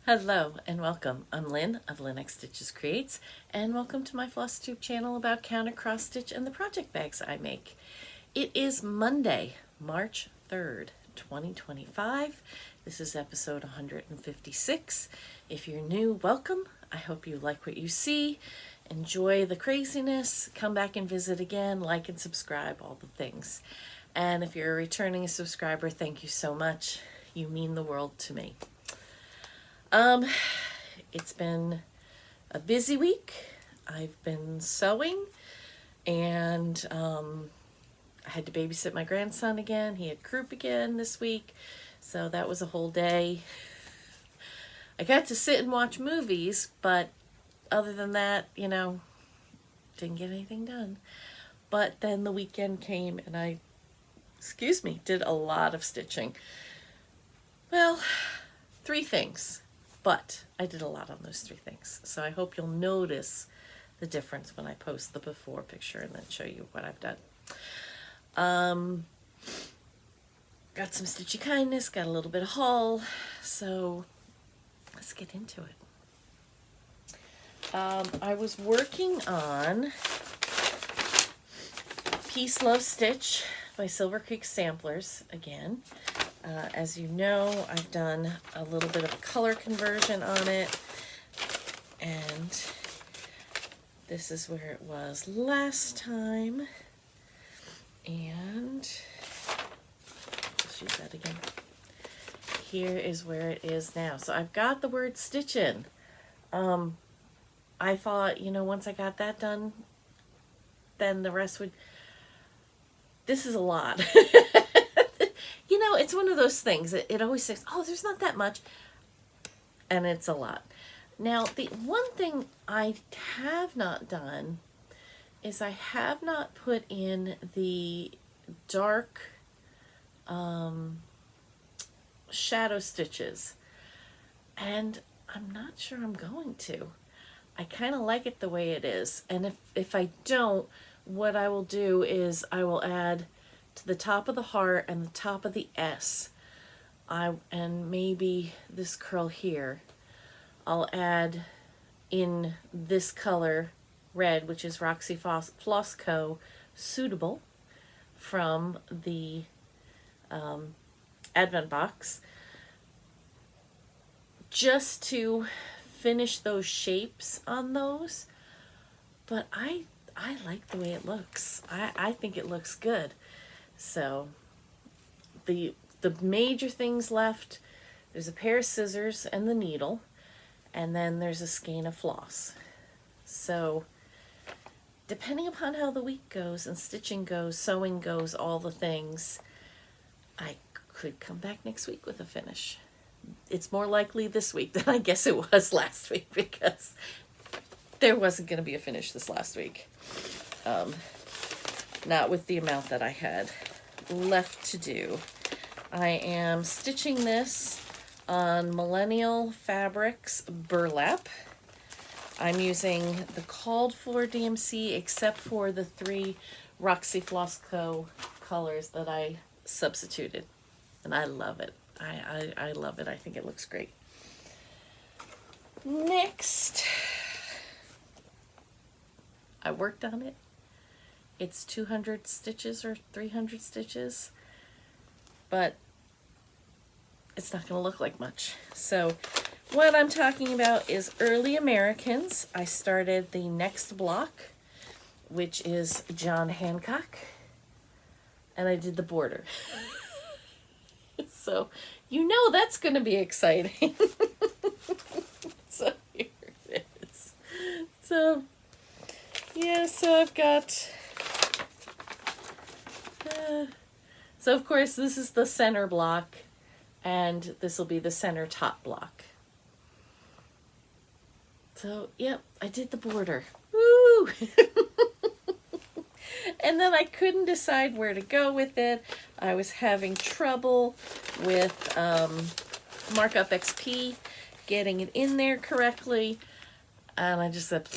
Hello and welcome. I'm Lynn of Lynn X Stitches Creates, and welcome to my Flosstube channel about counter cross stitch and the project bags I make. It is Monday, March 3rd, 2025. This is episode 156. If you're new, welcome. I hope you like what you see. Enjoy the craziness. Come back and visit again. Like and subscribe, all the things. And if you're a returning subscriber, thank you so much. You mean the world to me. It's been a busy week. I've been sewing, and I had to babysit my grandson again. He had croup again this week, so that was a whole day. I got to sit and watch movies, but other than that, didn't get anything done. But then the weekend came and I, did a lot of stitching. Well, 3 things. But I did a lot on those 3 things. So I hope you'll notice the difference when I post the before picture and then show you what I've done. Got some stitchy kindness, got a little bit of haul. So let's get into it. I was working on Peace Love Stitch by Silver Creek Samplers again. As you know, I've done a little bit of a color conversion on it, and this is where it was last time, and let's use that again. Here is where it is now. So I've got the word stitch in. I thought, once I got that done, then the rest would... This is a lot. It's one of those things. It always says, oh, there's not that much. And it's a lot. Now, the one thing I have not done is I have not put in the dark shadow stitches. And I'm not sure I'm going to. I kind of like it the way it is. And if I don't, what I will do is I will add to the top of the heart and the top of the S, and maybe this curl here, I'll add in this color red, which is Roxy Floss Co. Suitable from the Advent box, just to finish those shapes on those. But I like the way it looks. I think it looks good. So the major things left, there's a pair of scissors and the needle, and then there's a skein of floss. So depending upon how the week goes and stitching goes, sewing goes, all the things, I could come back next week with a finish. It's more likely this week than I guess it was last week, because there wasn't going to be a finish this last week. Not with the amount that I had left to do. I am stitching this on Millennial Fabrics burlap. I'm using the called for DMC except for the 3 Roxy Floss Co. colors that I substituted. And I love it. I love it. I think it looks great. Next, I worked on it. It's 200 stitches or 300 stitches, but it's not going to look like much. So what I'm talking about is Early Americans. I started the next block, which is John Hancock, and I did the border. So that's going to be exciting. So here it is. So yeah, so I've got... so of course this is the center block, and this will be the center top block. So yep, I did the border. Woo! And then I couldn't decide where to go with it. I was having trouble with Markup XP, getting it in there correctly, and I just said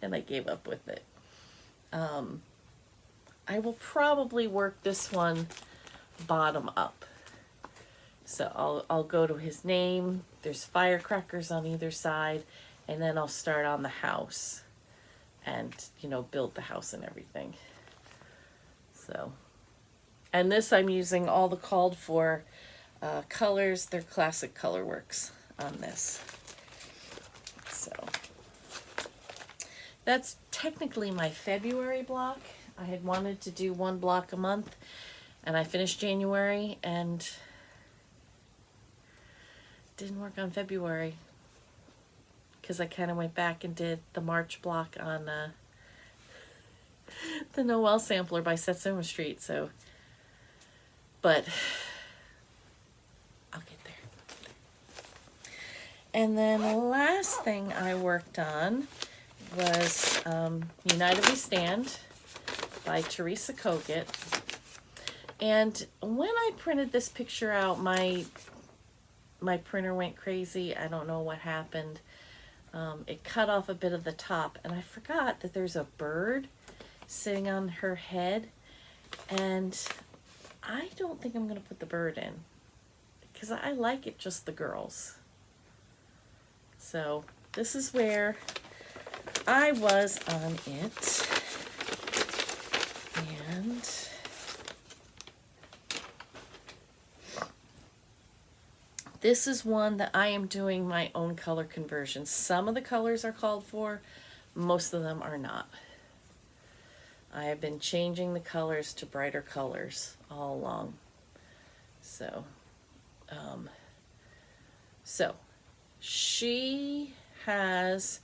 and I gave up with it. I will probably work this one bottom up, So I'll go to his name. There's firecrackers on either side, and then I'll start on the house and, you know, build the house and everything. So, and this I'm using all the called for colors. They're classic color works on this. So that's technically my February block. I had wanted to do one block a month, and I finished January and didn't work on February because I kind of went back and did the March block on the Noel sampler by Satsuma Street. So, but I'll get there. And then the last thing I worked on was United We Stand by Teresa Kogut. And when I printed this picture out, my printer went crazy. I don't know what happened. It cut off a bit of the top, and I forgot that there's a bird sitting on her head, and I don't think I'm going to put the bird in because I like it just the girls. So this is where I was on it, and this is one that I am doing my own color conversion. Some of the colors are called for, most of them are not. I have been changing the colors to brighter colors all along. So, she has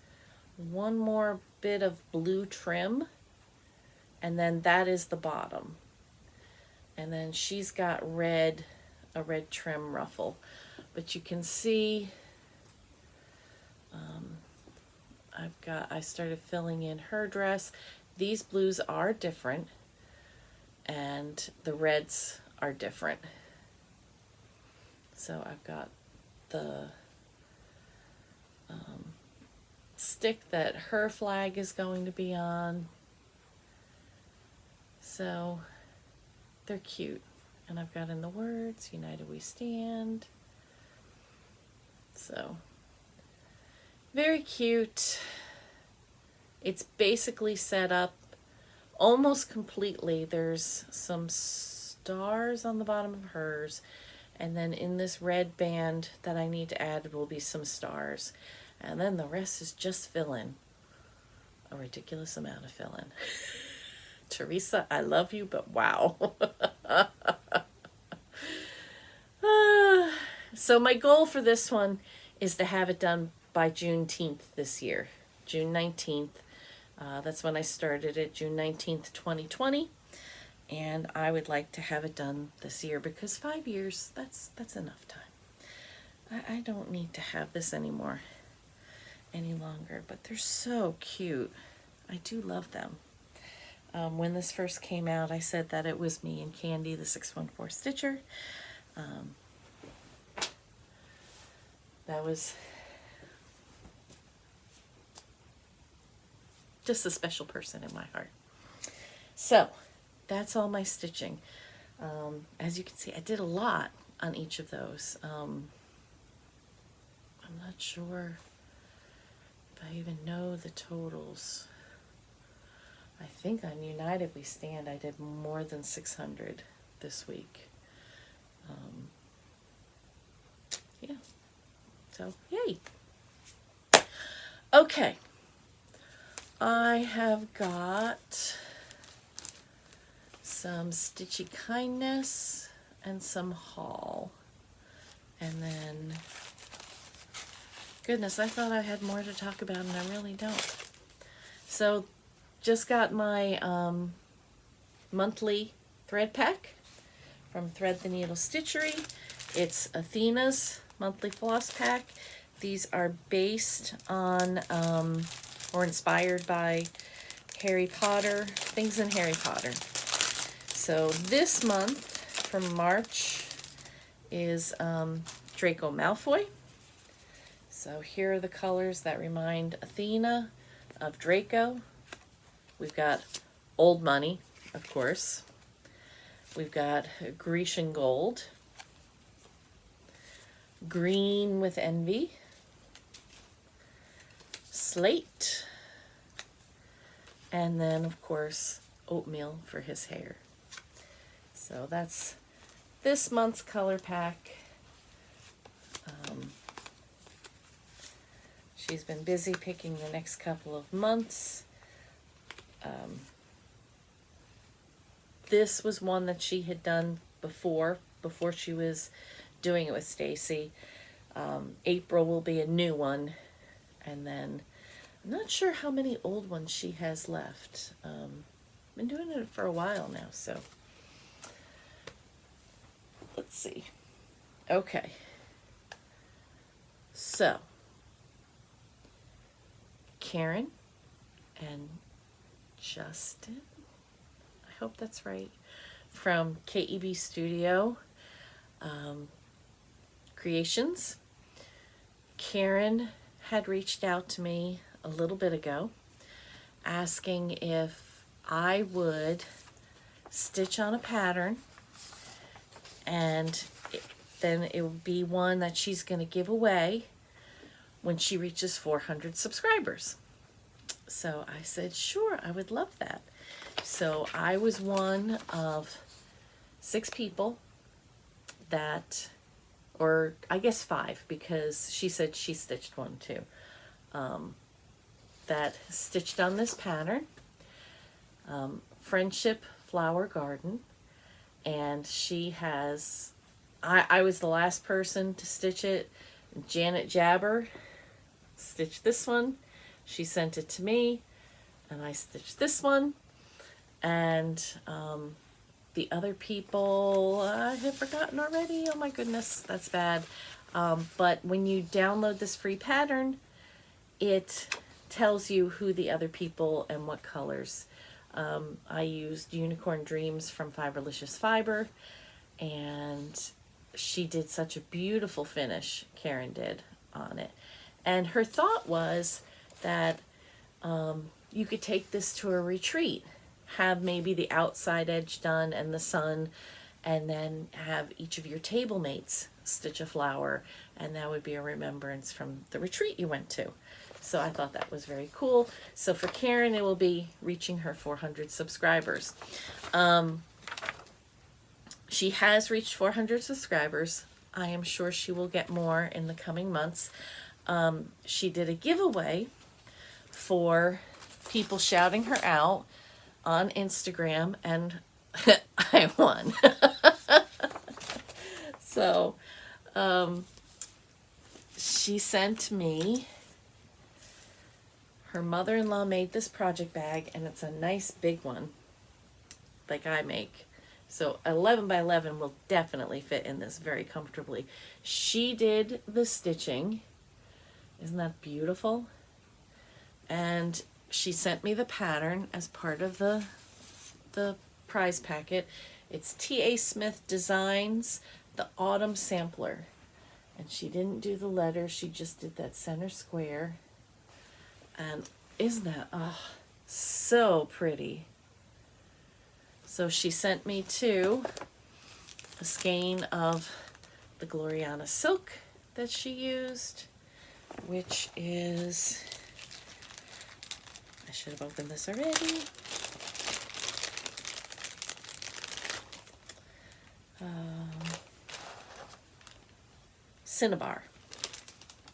one more bit of blue trim, and then that is the bottom. And then she's got a red trim ruffle. But you can see, I started filling in her dress. These blues are different, and the reds are different. So I've got the stick that her flag is going to be on. So they're cute. And I've got in the words, United We Stand. So, very cute. It's basically set up almost completely. There's some stars on the bottom of hers, and then in this red band that I need to add will be some stars. And then the rest is just fill-in. A ridiculous amount of fill-in. Teresa, I love you, but wow. So my goal for this one is to have it done by Juneteenth this year, June 19th. That's when I started it, June 19th, 2020. And I would like to have it done this year because 5 years, that's enough time. I don't need to have this any longer, but they're so cute. I do love them. When this first came out, I said that it was me and Candy, the 614 Stitcher. That was just a special person in my heart. So that's all my stitching. As you can see, I did a lot on each of those. I'm not sure if I even know the totals. I think on United We Stand I did more than 600 this week. Yeah. So, yay. Okay. I have got some Stitchy Kindness and some haul. And then, goodness, I thought I had more to talk about and I really don't. So, just got my monthly thread pack from Thread the Needle Stitchery. It's Athena's monthly floss pack. These are based on or inspired by Harry Potter, things in Harry Potter. So this month from March is Draco Malfoy. So here are the colors that remind Athena of Draco. We've got Old Money, of course. We've got Grecian Gold. Green with Envy, Slate, and then of course Oatmeal for his hair. So that's this month's color pack. She's been busy picking the next couple of months. This was one that she had done before she was doing it with Stacy. April will be a new one, and then I'm not sure how many old ones she has left. Been doing it for a while now, so let's see. Okay, so Karen and Justin, I hope that's right, from KEB Studio Creations. Karen had reached out to me a little bit ago asking if I would stitch on a pattern, and then it would be one that she's going to give away when she reaches 400 subscribers. So I said, sure, I would love that. So I was one of 6 people that, or I guess 5, because she said she stitched one too, that stitched on this pattern, Friendship Flower Garden. And she has, I was the last person to stitch it. Janet Jabber stitched this one. She sent it to me, and I stitched this one. And the other people, I have forgotten already. Oh my goodness, that's bad. But when you download this free pattern, it tells you who the other people and what colors. I used Unicorn Dreams from Fiberlicious Fiber, and she did such a beautiful finish, Karen did, on it. And her thought was that you could take this to a retreat, have maybe the outside edge done and the sun, and then have each of your table mates stitch a flower, and that would be a remembrance from the retreat you went to. So I thought that was very cool. So for Karen, it will be reaching her 400 subscribers. She has reached 400 subscribers. I am sure she will get more in the coming months. She did a giveaway for people shouting her out on Instagram, and I won. So she sent me, her mother-in-law made this project bag, and it's a nice big one like I make. So 11 by 11 will definitely fit in this very comfortably. She did the stitching. Isn't that beautiful? And she sent me the pattern as part of the prize packet. It's T.A. Smith Designs, the Autumn Sampler. And she didn't do the letters, she just did that center square. And isn't that, oh, so pretty. So she sent me too a skein of the Gloriana silk that she used, which is, I should have opened this already. Cinnabar.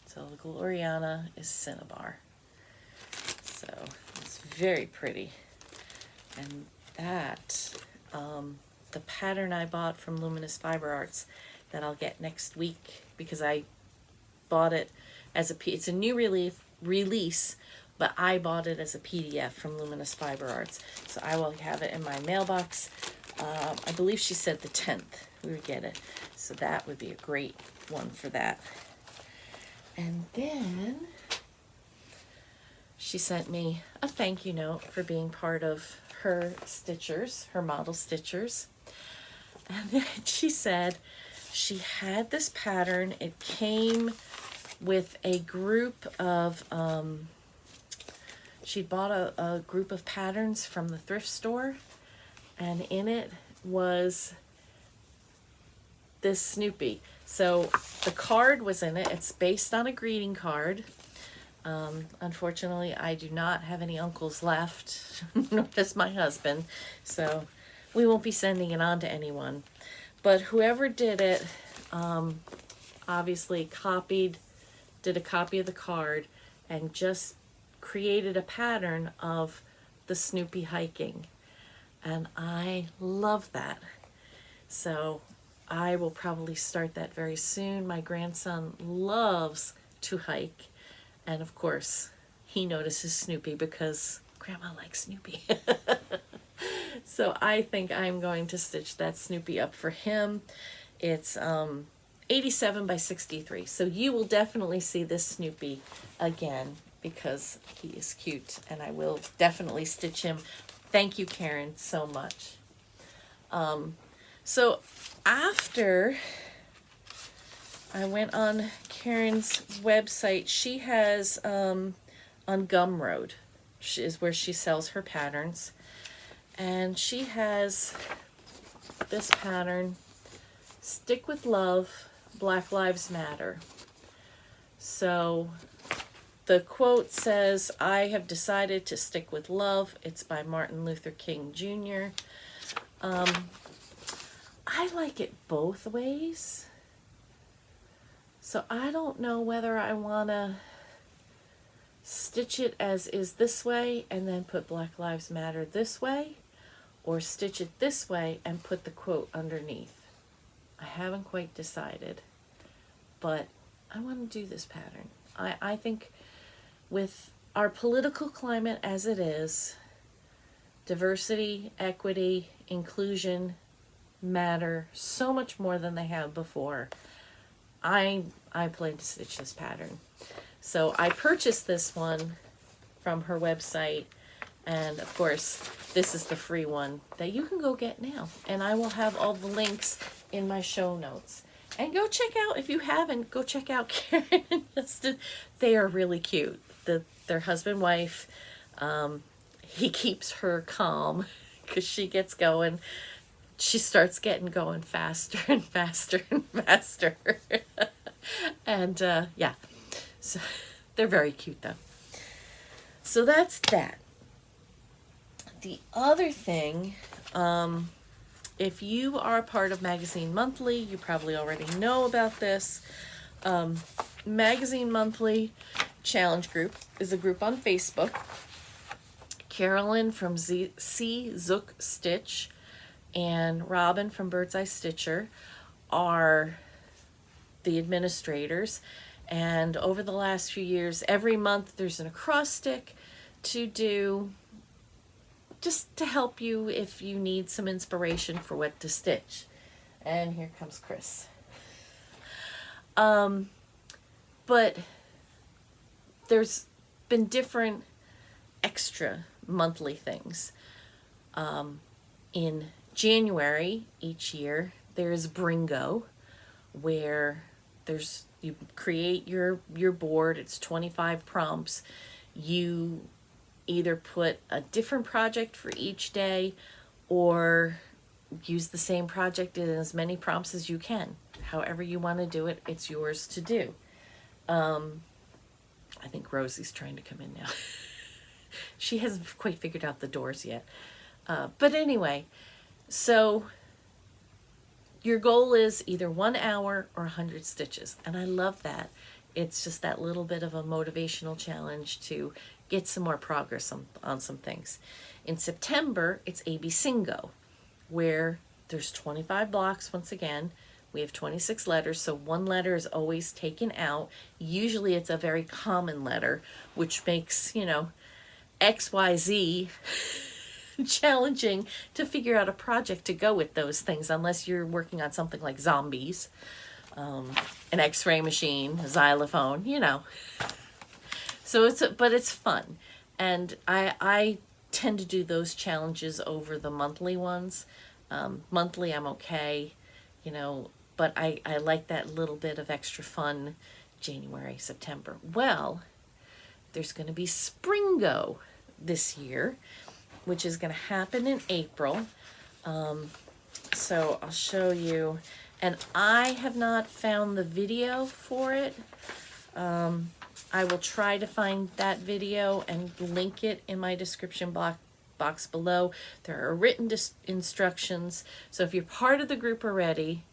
So the Gloriana is Cinnabar. So it's very pretty. And that, the pattern I bought from Luminous Fiber Arts that I'll get next week, because I bought it as it's a new release, but I bought it as a PDF from Luminous Fiber Arts. So I will have it in my mailbox. I believe she said the 10th we would get it. So that would be a great one for that. And then she sent me a thank you note for being part of her stitchers, her model stitchers. And then she said she had this pattern. It came with a group of, she bought a group of patterns from the thrift store, and in it was this Snoopy. So the card was in it. It's based on a greeting card. Unfortunately, I do not have any uncles left, nor does my husband, so we won't be sending it on to anyone. But whoever did it, obviously did a copy of the card and just created a pattern of the Snoopy hiking. And I love that. So I will probably start that very soon. My grandson loves to hike. And of course, he notices Snoopy because Grandma likes Snoopy. So I think I'm going to stitch that Snoopy up for him. It's 87 by 63. So you will definitely see this Snoopy again because he is cute. And I will definitely stitch him. Thank you, Karen, so much. So after I went on Karen's website, she has on Gumroad, is where she sells her patterns. And she has this pattern, Stick with Love, Black Lives Matter. So the quote says, I have decided to stick with love. It's by Martin Luther King Jr. I like it both ways. So I don't know whether I want to stitch it as is this way and then put Black Lives Matter this way, or stitch it this way and put the quote underneath. I haven't quite decided, but I want to do this pattern. I think with our political climate as it is, diversity, equity, inclusion matter so much more than they have before. I plan to stitch this pattern. So I purchased this one from her website, and of course this is the free one that you can go get now, and I will have all the links in my show notes. And go check out, if you haven't, go check out Karen and Justin. They are really cute. Their husband wife, he keeps her calm because she gets going. She starts getting going faster and faster and faster. And yeah, so they're very cute though. So that's that. The other thing, if you are a part of Magazine Monthly, you probably already know about this. Magazine Monthly Challenge Group is a group on Facebook. Carolyn from C. Zook Stitch and Robin from Bird's Eye Stitcher are the administrators. And over the last few years, every month there's an acrostic to do, just to help you if you need some inspiration for what to stitch. And here comes Chris. But there's been different extra monthly things. In January each year, there's Bringo, where you create your board. It's 25 prompts. You either put a different project for each day or use the same project in as many prompts as you can. However you want to do it, it's yours to do. I think Rosie's trying to come in now. She hasn't quite figured out the doors yet. But anyway, so your goal is either 1 hour or 100 stitches. And I love that. It's just that little bit of a motivational challenge to get some more progress on some things. In September, it's AB Singo, where there's 25 blocks once again. We have 26 letters, so one letter is always taken out. Usually it's a very common letter, which makes, XYZ challenging to figure out a project to go with those things, unless you're working on something like zombies, an X-ray machine, a xylophone, So but it's fun. And I tend to do those challenges over the monthly ones. Monthly I'm okay, but I like that little bit of extra fun January, September. Well, there's going to be Springo this year, which is going to happen in April. So I'll show you. And I have not found the video for it. I will try to find that video and link it in my description box below. There are written instructions. So if you're part of the group already,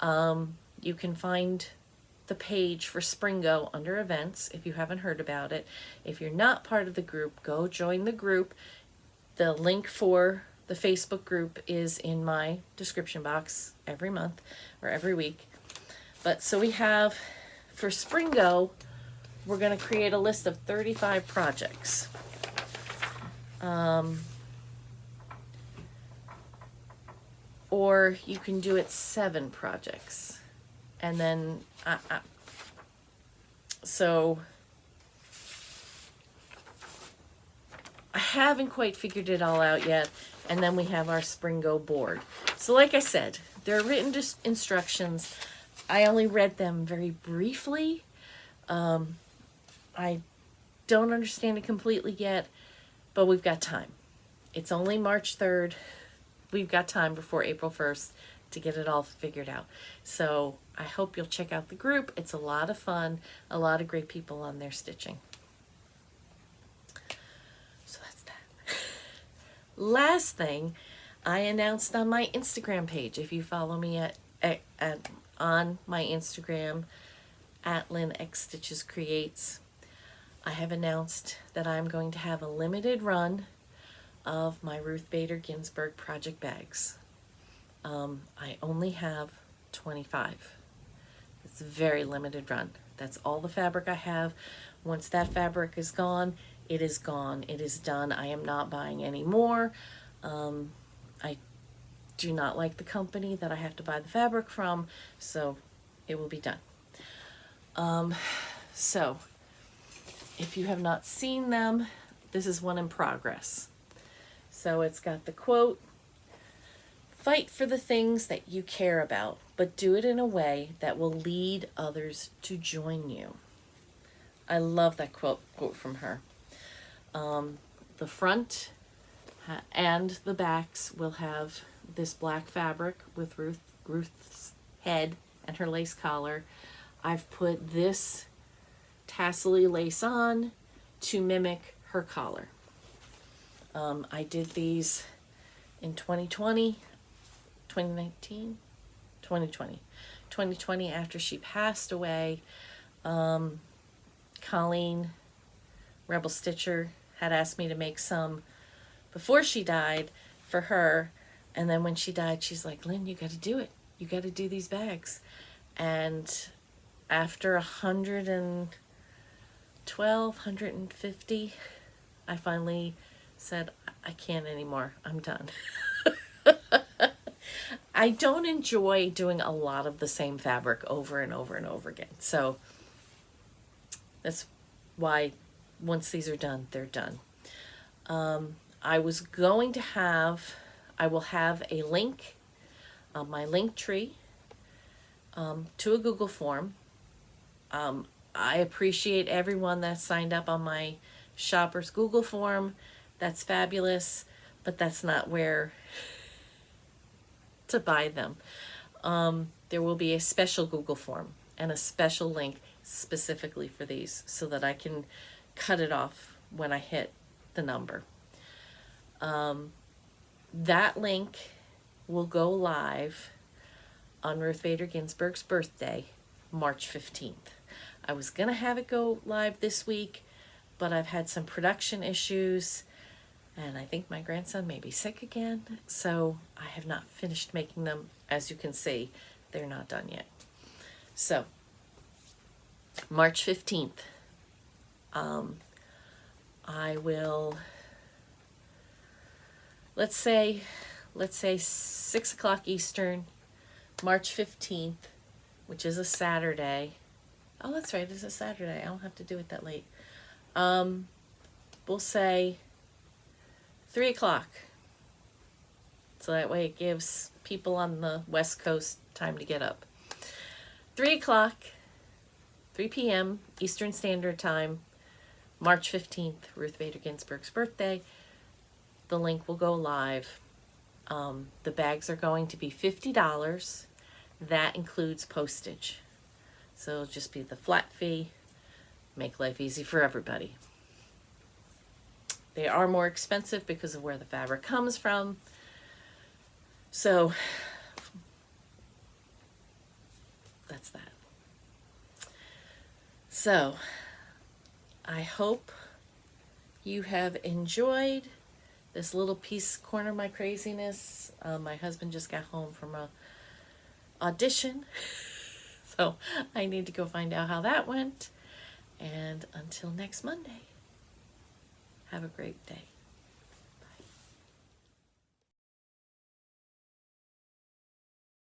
you can find the page for Springo under events if you haven't heard about it. If you're not part of the group, go join the group. The link for the Facebook group is in my description box every month or every week. But so we have, for Springo, we're going to create a list of 35 projects. Or you can do it 7 projects. And then, so I haven't quite figured it all out yet. And then we have our Springo board. So like I said, there are written instructions. I only read them very briefly. I don't understand it completely yet, but we've got time. It's only March 3rd. We've got time before April 1st to get it all figured out. So I hope you'll check out the group. It's a lot of fun, a lot of great people on there stitching. So that's that. Last thing, I announced on my Instagram page, if you follow me on my Instagram, at Lynn X Stitches Creates, I have announced that I'm going to have a limited run of my Ruth Bader Ginsburg project bags. I only have 25. It's a very limited run. That's all the fabric I have. Once that fabric is gone, it is gone. It is done. I am not buying any more. I do not like the company that I have to buy the fabric from, so it will be done. So if you have not seen them, this is one in progress. So it's got the quote, "Fight for the things that you care about, but do it in a way that will lead others to join you." I love that quote from her. The front and the backs will have this black fabric with Ruth's head and her lace collar. I've put this tassel-y lace on to mimic her collar. I did these in 2020, 2019, 2020. 2020 after she passed away. Colleen, Rebel Stitcher, had asked me to make some before she died for her. And then when she died, she's like, "Lynn, you got to do it. You got to do these bags." And after 112, 150, I finally said, "I can't anymore. I'm done." I don't enjoy doing a lot of the same fabric over and over and over again. So that's why once these are done, they're done. I will have a link on my link tree to a Google form. I appreciate everyone that signed up on my shoppers Google form. That's fabulous, but that's not where to buy them. There will be a special Google form and a special link specifically for these so that I can cut it off when I hit the number. That link will go live on Ruth Bader Ginsburg's birthday, March 15th. I was going to have it go live this week, but I've had some production issues, and I think my grandson may be sick again, so I have not finished making them. As you can see, they're not done yet. So, March 15th, I will, let's say 6 o'clock Eastern, March 15th, which is a Saturday. Oh, that's right, it's a Saturday. I don't have to do it that late. We'll say 3 o'clock. So that way it gives people on the West Coast time to get up. 3 o'clock, 3 p.m. Eastern Standard Time, March 15th, Ruth Bader Ginsburg's birthday. The link will go live. The bags are going to be $50, That includes postage. So it'll just be the flat fee. Make life easy for everybody. They are more expensive because of where the fabric comes from. So that's that. So I hope you have enjoyed this little corner of my craziness. My husband just got home from a audition, so I need to go find out how that went. And until next Monday, have a great day.